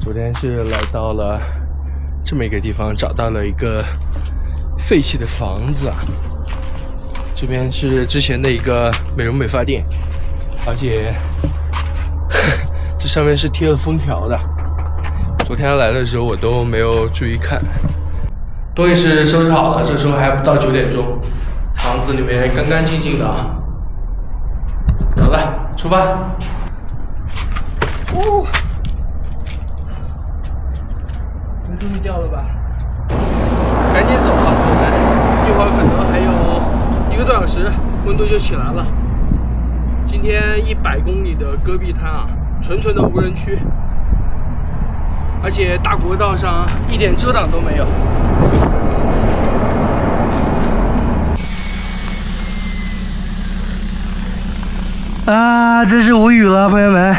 昨天是来到了这么一个地方，找到了一个废弃的房子啊。这边是之前的一个美容美发店，而且这上面是贴了封条的。昨天来的时候我都没有注意看。东西是收拾好了，这时候还不到9点钟，房子里面干干净净的啊。走了，出发。哦，这东西掉了吧？赶紧走啊，朋友们！一会儿可能还有1个多小时，温度就起来了。今天100公里的戈壁滩啊，纯纯的无人区，而且大国道上一点遮挡都没有。啊，真是无语了，朋友们。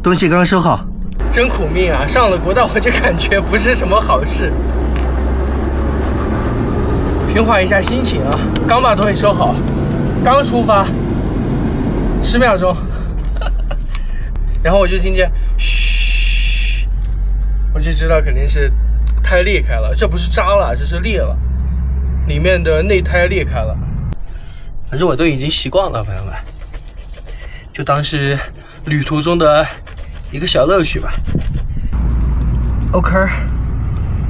东西刚收好，真苦命啊！上了国道我就感觉不是什么好事。平缓一下心情啊，刚把东西收好，刚出发，10秒钟，然后我就听见嘘，我就知道肯定是胎裂开了，这不是扎了，这是裂了，里面的内胎裂开了。反正我都已经习惯了，朋友们，就当是旅途中的一个小乐趣吧。OK，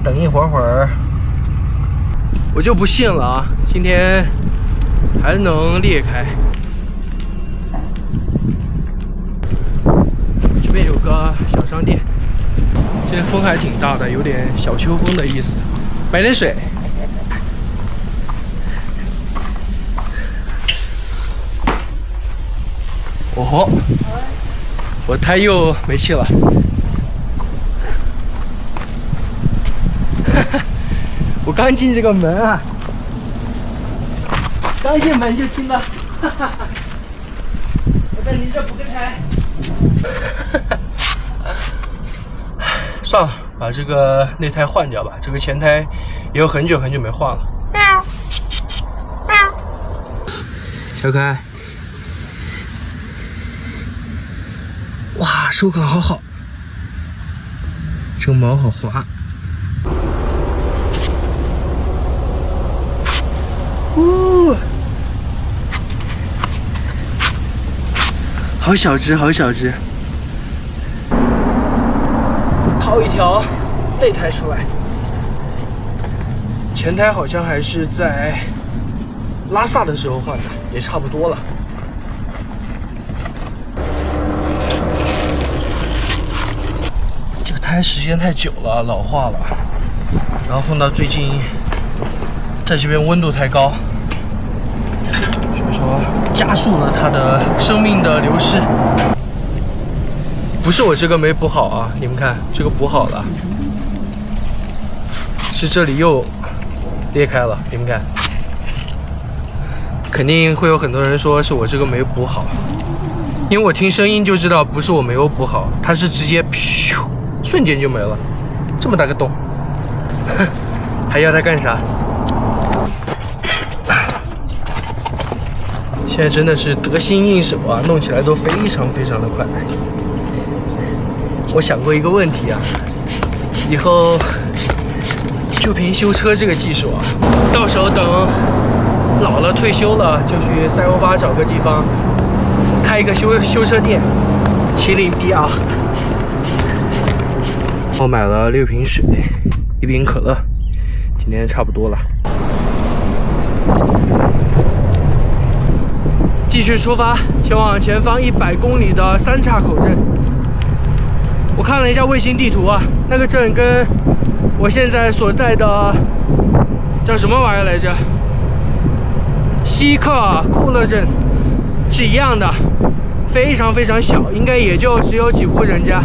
等一会儿我就不信了啊，今天还能裂开。这边有个小商店，这风还挺大的，有点小秋风的意思。买点水。哦吼，我胎又没气了。我刚进这个门啊，刚进门就听到，我在你这补个胎。算了，把这个内胎换掉吧，这个前胎也有很久没换了。喵，喵，小可爱。哇，手感好好，这个毛好滑。呜，好小只，好小只。掏一条内胎出来，前胎好像还是在拉萨的时候换的，也差不多了。胎时间太久了，老化了，然后碰到最近在这边温度太高，所以说加速了它的生命的流失。不是我这个没补好啊，你们看这个补好了，是这里又裂开了，你们看，肯定会有很多人说是我这个没补好，因为我听声音就知道不是我没有补好，它是直接咻。瞬间就没了，这么大个洞，还要它干啥？现在真的是得心应手啊，弄起来都非常的快。我想过一个问题啊，以后就凭修车这个技术啊，到时候等老了退休了，就去塞欧巴找个地方开一个修车店，麒麟臂啊！我买了6瓶水，1瓶可乐，今天差不多了。继续出发，前往前方100公里的三岔口镇。我看了一下卫星地图啊，那个镇跟我现在所在的叫什么玩意儿来着？西克库勒镇是一样的，非常小，应该也就只有几户人家。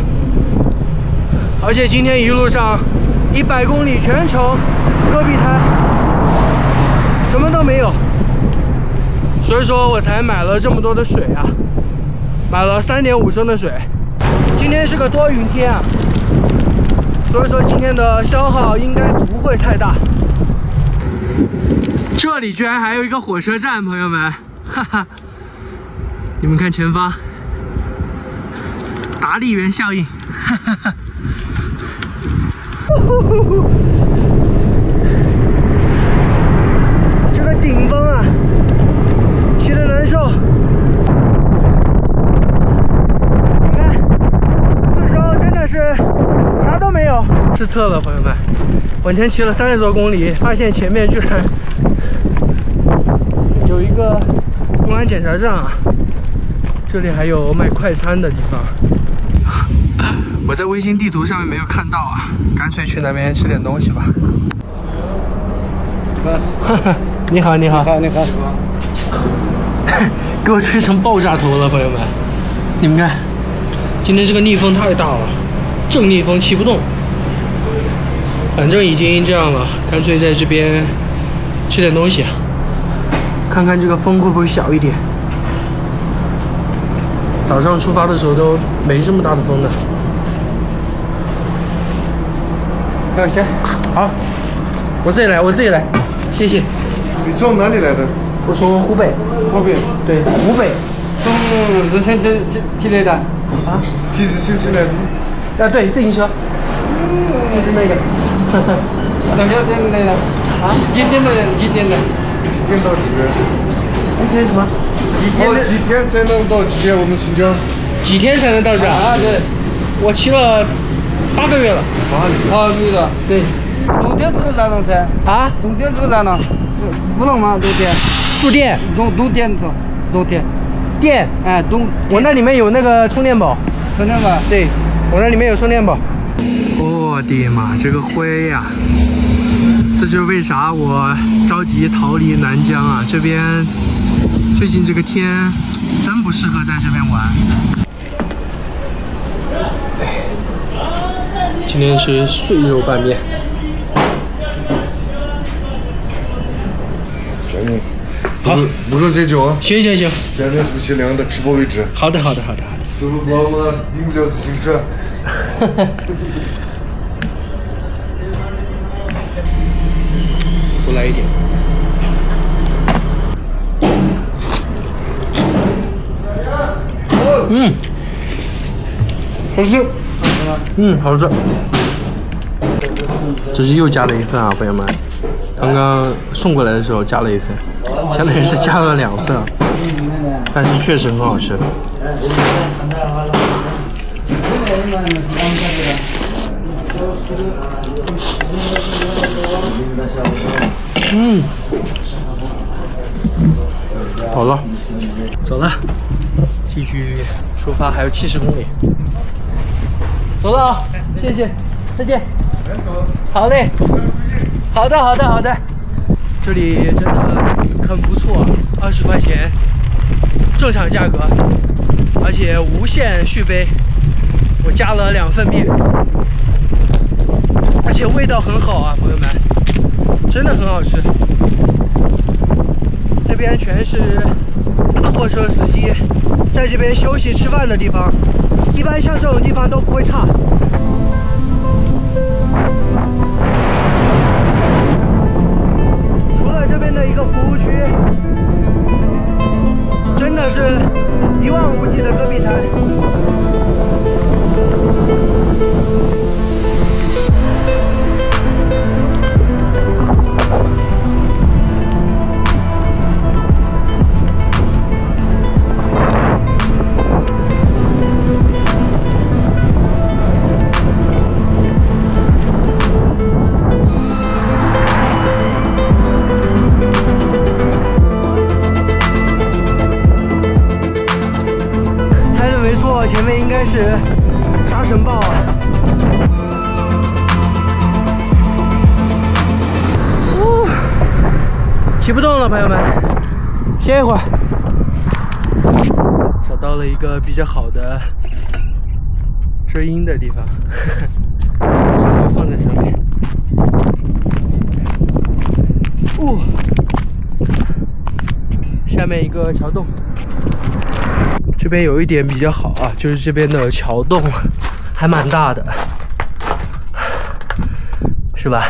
而且今天一路上100公里全程戈壁滩，什么都没有，所以说我才买了这么多的水啊，买了3.5升的水。今天是个多云天啊，所以说今天的消耗应该不会太大。这里居然还有一个火车站，朋友们，哈哈，你们看前方。玛丽园效应。这个顶峰啊，骑得难受。你看，四周真的是啥都没有。失策了，朋友们，往前骑了30多公里，发现前面居然有一个公安检查站啊，这里还有卖快餐的地方。我在微信地图上面没有看到啊，干脆去那边吃点东西吧。你好，你好，你好。给我吹成爆炸头了，朋友们，你们看，今天这个逆风太大了，正逆风骑不动。反正已经这样了，干脆在这边吃点东西，看看这个风会不会小一点。早上出发的时候都没这么大的风的。要钱？好，我自己来，我自己来，谢谢。你从哪里来的？我从湖北。湖北。对，湖北。从日升进来的。啊？骑自行车来的？啊，对，自行车。就是那个。多少点来的？啊？几点的？几点的？几天到几月？一天什么？几天才能到这边我们新疆？几天才能到这？啊，对。我骑了8个月了。8个月了。对。冬天是哪种车？啊？冬天是哪种？不冷吗？冬天？住店。冬天走，冬天。店。哎，我那里面有那个充电宝。充电宝？对，我那里面有充电宝。我的妈，这个灰呀！这就是为啥我着急逃离南疆啊！这边最近这个天真不适合在这边玩。今天吃碎肉拌面。好，不说这酒啊。行行行，边边出限量的，直播为止。好的好的好的好的。走路宝宝赢不了自行车。多来一点。嗯，好吃。好吃。这是又加了一份啊，朋友们。刚刚送过来的时候加了一份，相当于是加了2份啊。但是确实很好吃。好了，走了，继续出发，还有70公里。走了啊，谢谢，再见。好嘞，好的好的好的。这里真的很不错，20块钱正常价格，而且无限续杯。我加了2份面，而且味道很好啊，朋友们，真的很好吃。这边全是大货车司机在这边休息吃饭的地方，一般像这种地方都不会差。除了这边的一个服务区，真的是一望无际的戈壁滩。前面应该是沙尘暴啊！骑不动了，朋友们，歇一会儿。找到了一个比较好的遮阴的地方，手就放在上面。下面一个桥洞。这边有一点比较好啊，就是这边的桥洞还蛮大的，是吧？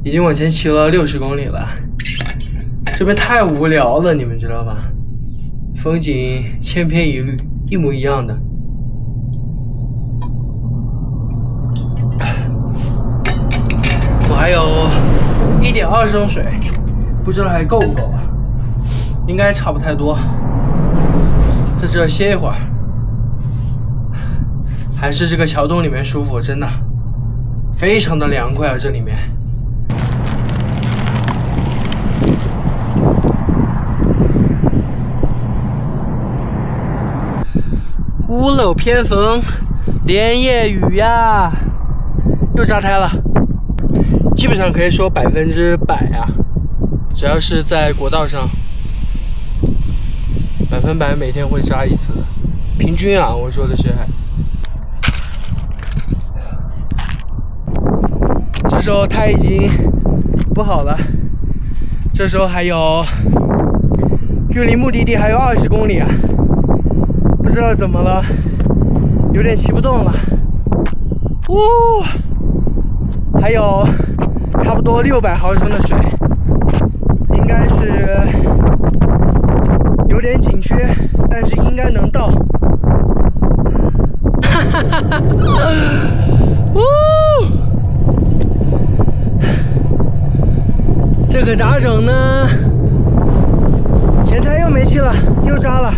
已经往前骑了60公里了，这边太无聊了，你们知道吧？风景千篇一律，一模一样的。我还有1.2升水，不知道还够不够啊？应该差不太多。在这歇一会儿，还是这个桥洞里面舒服，真的非常的凉快啊，这里面。屋漏偏逢连夜雨呀，又扎胎了。基本上可以说100%啊，只要是在国道上，100%每天会扎一次的，平均啊，我说的是还。这时候胎已经不好了，这时候还有距离目的地还有20公里啊，不知道怎么了，有点骑不动了。还有差不多600毫升的水，应该是有点紧缺，但是应该能到。这可咋整呢？前胎又没气了，又扎了。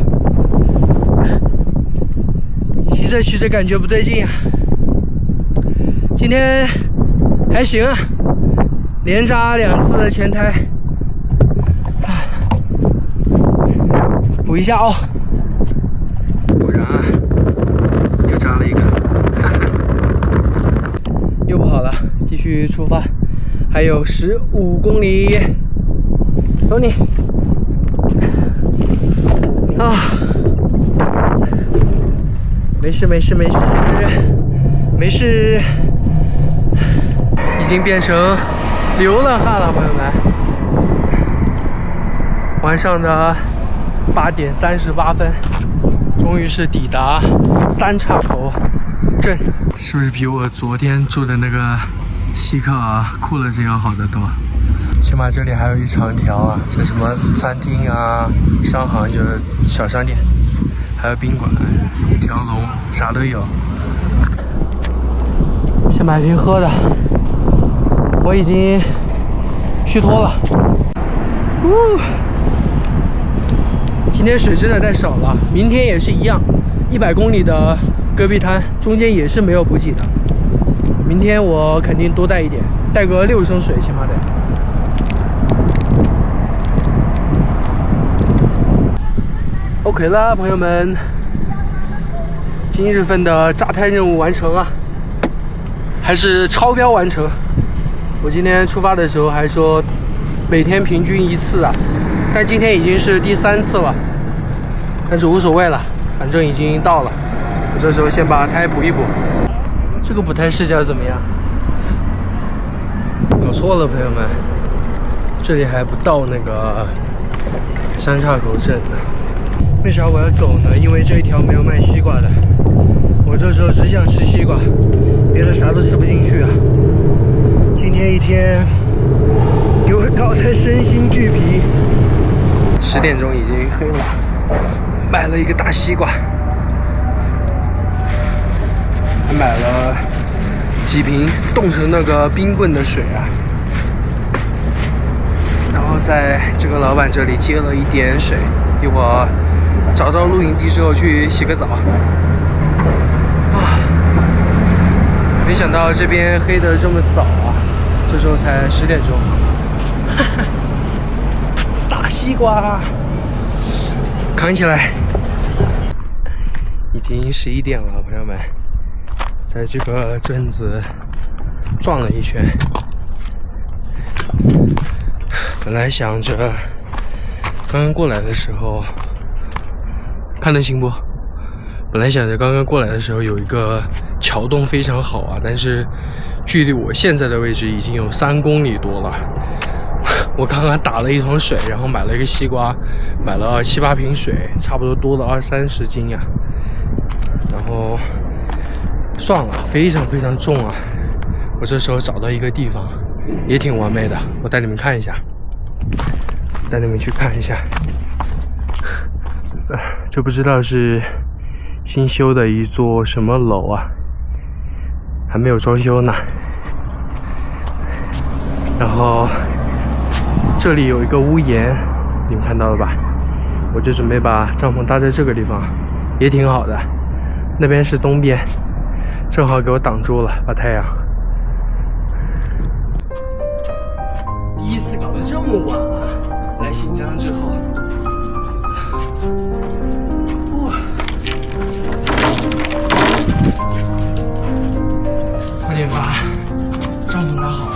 骑着感觉不对劲啊。今天还行啊，连扎2次的前胎，补一下哦。果然啊，又扎了一个，又不好了，继续出发，还有15公里，走你！啊，没事，已经变成流浪汉了，朋友们。晚上的8点38分，终于是抵达三岔口镇，是不是比我昨天住的那个西克尔库勒镇要好得多？起码这里还有一长条啊，这什么餐厅啊、商行就是小商店，还有宾馆，一条龙，啥都有。先买瓶喝的，我已经虚脱了。今天水真的太少了，明天也是一样，100公里的戈壁滩中间也是没有补给的。明天我肯定多带一点，带个6升水起码得。OK 啦，朋友们，今日份的扎胎任务完成啊，还是超标完成。我今天出发的时候还说每天平均1次啊，但今天已经是第3次了，但是无所谓了，反正已经到了。我这时候先把胎补一补。这个补胎视角怎么样？搞错了，朋友们，这里还不到那个三岔口镇呢。为啥我要走呢？因为这一条没有卖西瓜的，我这时候只想吃西瓜，别的啥都吃不进去啊。今天一天给我搞得身心俱疲。10点钟已经黑了，买了一个大西瓜，还买了几瓶冻成那个冰棍的水啊，然后在这个老板这里接了一点水，一会儿找到露营地之后去洗个澡。没想到这边黑得这么早啊，这时候才10点钟。大西瓜扛起来。已经11点了，朋友们，在这个镇子转了一圈。本来想着刚刚过来的时候看得清不？本来想着刚刚过来的时候有一个桥洞非常好啊，但是距离我现在的位置已经有3公里多了。我刚刚打了一桶水，然后买了一个西瓜，买了7、8瓶水，差不多多了20-30斤呀。然后算了，非常非常重啊。我这时候找到一个地方也挺完美的，我带你们看一下，带你们去看一下。这不知道是新修的一座什么楼啊，还没有装修呢。然后这里有一个屋檐，你们看到了吧？我就准备把帐篷搭在这个地方，也挺好的。那边是东边，正好给我挡住了，把太阳。第一次搞得这么晚啊！来新疆之后，哇！快点把帐篷搭好了。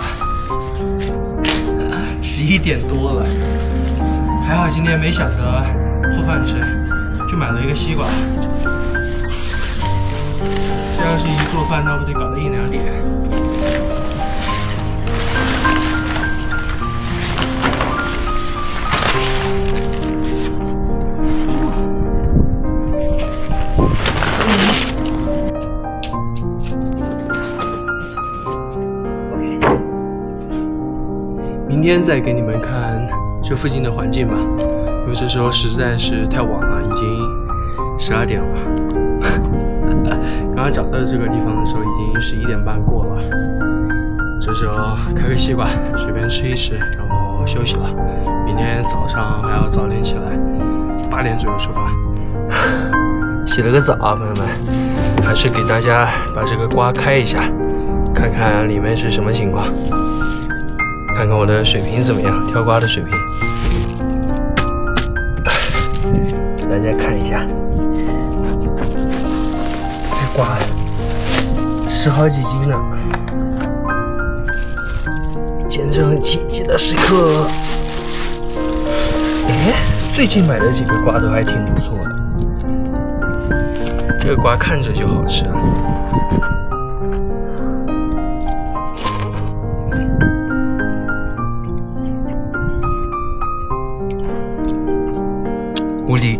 11点多了，还好今天没想着做饭吃，就买了一个西瓜。这要是一做饭，那不得搞到1、2点。明天再给你们看这附近的环境吧，因为这时候实在是太晚了，已经12点了。刚刚找到这个地方的时候已经11点半过了，这时候开个西瓜，随便吃一吃，然后休息了。明天早上还要早点起来，8点左右出发。洗了个澡啊，朋友们，还是给大家把这个瓜开一下，看看里面是什么情况。看看我的水平怎么样，挑瓜的水平，给大家看一下，这瓜10好几斤呢，见证很奇迹的时刻。哎，最近买的几个瓜都还挺不错的，这个瓜看着就好吃啊。无敌。